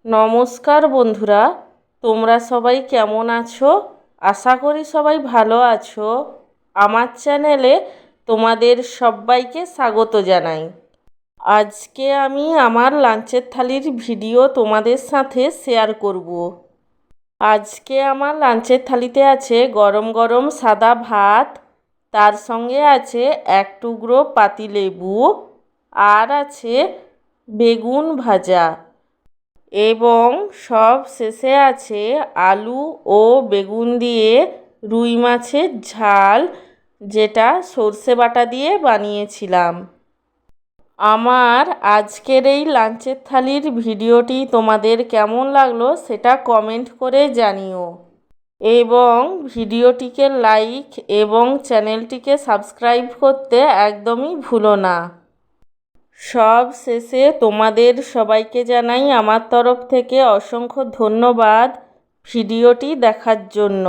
নমস্কার বন্ধুরা, তোমরা সবাই কেমন আছো? আশা করি সবাই ভালো আছো। আমার চ্যানেলে তোমাদের সবাইকে স্বাগত জানাই। আজকে আমি আমার লাঞ্চের থালির ভিডিও তোমাদের সাথে শেয়ার করব। আজকে আমার লাঞ্চের থালিতে আছে গরম গরম সাদা ভাত, তার সঙ্গে আছে এক টুকরো পাতিলেবু, আর আছে বেগুন ভাজা, এবং সব শেষে আছে আলু ও বেগুন দিয়ে রুই মাছের ঝাল, যেটা সর্ষে বাটা দিয়ে বানিয়েছিলাম। আমার আজকের এই লাঞ্চের থালির ভিডিওটি তোমাদের কেমন লাগলো সেটা কমেন্ট করে জানিও, এবং ভিডিওটিকে লাইক এবং চ্যানেলটিকে সাবস্ক্রাইব করতে একদমই ভুলো না। সব শেষে তোমাদের সবাইকে জানাই আমার তরফ থেকে অসংখ্য ধন্যবাদ ভিডিওটি দেখার জন্য।